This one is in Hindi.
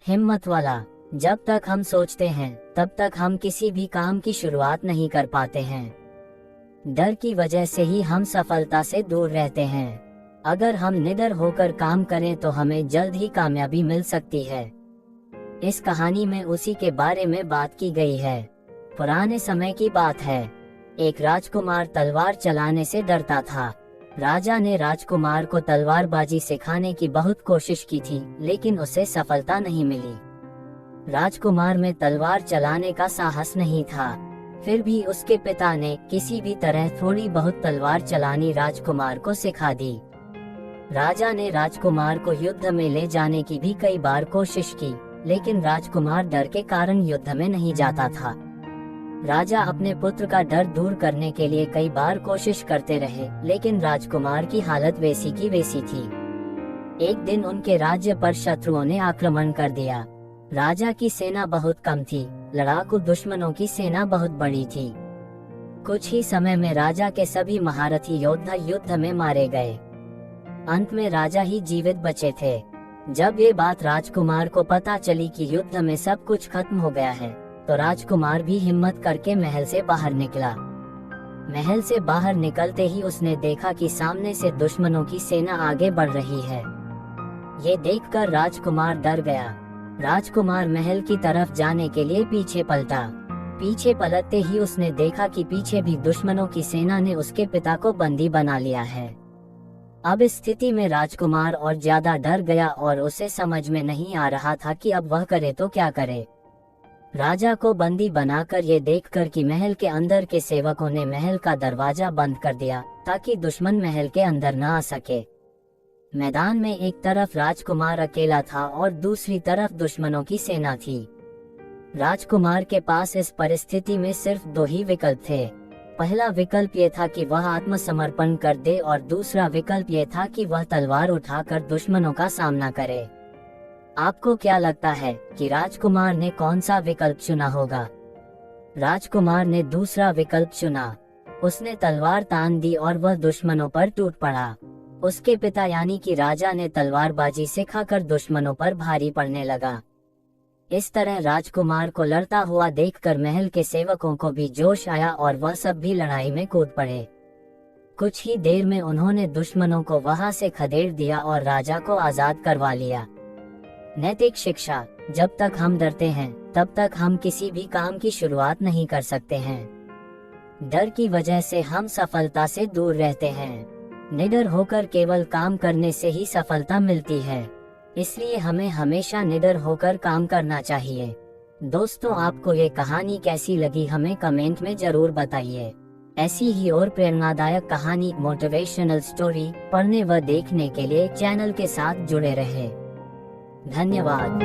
हिम्मत वाला। जब तक हम सोचते हैं तब तक हम किसी भी काम की शुरुआत नहीं कर पाते हैं। डर की वजह से ही हम सफलता से दूर रहते हैं। अगर हम निडर होकर काम करें तो हमें जल्द ही कामयाबी मिल सकती है। इस कहानी में उसी के बारे में बात की गई है। पुराने समय की बात है। एक राजकुमार तलवार चलाने से डरता था। राजा ने राजकुमार को तलवारबाजी सिखाने की बहुत कोशिश की थी, लेकिन उसे सफलता नहीं मिली। राजकुमार में तलवार चलाने का साहस नहीं था। फिर भी उसके पिता ने किसी भी तरह थोड़ी बहुत तलवार चलानी राजकुमार को सिखा दी। राजा ने राजकुमार को युद्ध में ले जाने की भी कई बार कोशिश की, लेकिन राजकुमार डर के कारण युद्ध में नहीं जाता था। राजा अपने पुत्र का डर दूर करने के लिए कई बार कोशिश करते रहे, लेकिन राजकुमार की हालत वैसी की वैसी थी। एक दिन उनके राज्य पर शत्रुओं ने आक्रमण कर दिया। राजा की सेना बहुत कम थी, लड़ाकू दुश्मनों की सेना बहुत बड़ी थी। कुछ ही समय में राजा के सभी महारथी योद्धा युद्ध में मारे गए। अंत में राजा ही जीवित बचे थे। जब ये बात राजकुमार को पता चली कि युद्ध में सब कुछ खत्म हो गया है, तो राजकुमार भी हिम्मत करके महल से बाहर निकला। महल से बाहर निकलते ही उसने देखा कि सामने से दुश्मनों की सेना आगे बढ़ रही है। ये देखकर राजकुमार डर गया। राजकुमार महल की तरफ जाने के लिए पीछे पलटा। पीछे पलटते ही उसने देखा कि पीछे भी दुश्मनों की सेना ने उसके पिता को बंदी बना लिया है। अब इस स्थिति में राजकुमार और ज्यादा डर गया और उसे समझ में नहीं आ रहा था कि अब वह करे तो क्या करे। राजा को बंदी बनाकर ये देखकर कि महल के अंदर के सेवकों ने महल का दरवाजा बंद कर दिया ताकि दुश्मन महल के अंदर न आ सके। मैदान में एक तरफ राजकुमार अकेला था और दूसरी तरफ दुश्मनों की सेना थी। राजकुमार के पास इस परिस्थिति में सिर्फ दो ही विकल्प थे। पहला विकल्प ये था कि वह आत्मसमर्पण कर दे और दूसरा विकल्प ये था कि वह तलवार उठाकर दुश्मनों का सामना करे। आपको क्या लगता है कि राजकुमार ने कौन सा विकल्प चुना होगा? राजकुमार ने दूसरा विकल्प चुना। उसने तलवार तान दी और वह दुश्मनों पर टूट पड़ा। उसके पिता यानी कि राजा ने तलवारबाजी सिखाकर दुश्मनों पर भारी पड़ने लगा। इस तरह राजकुमार को लड़ता हुआ देखकर महल के सेवकों को भी जोश आया और वह सब भी लड़ाई में कूद पड़े। कुछ ही देर में उन्होंने दुश्मनों को वहां से खदेड़ दिया और राजा को आजाद करवा लिया। नैतिक शिक्षा। जब तक हम डरते हैं तब तक हम किसी भी काम की शुरुआत नहीं कर सकते हैं। डर की वजह से हम सफलता से दूर रहते हैं। निडर होकर केवल काम करने से ही सफलता मिलती है, इसलिए हमें हमेशा निडर होकर काम करना चाहिए। दोस्तों, आपको ये कहानी कैसी लगी हमें कमेंट में जरूर बताइए। ऐसी ही और प्रेरणादायक कहानी, मोटिवेशनल स्टोरी पढ़ने व देखने के लिए चैनल के साथ जुड़े रहें। धन्यवाद।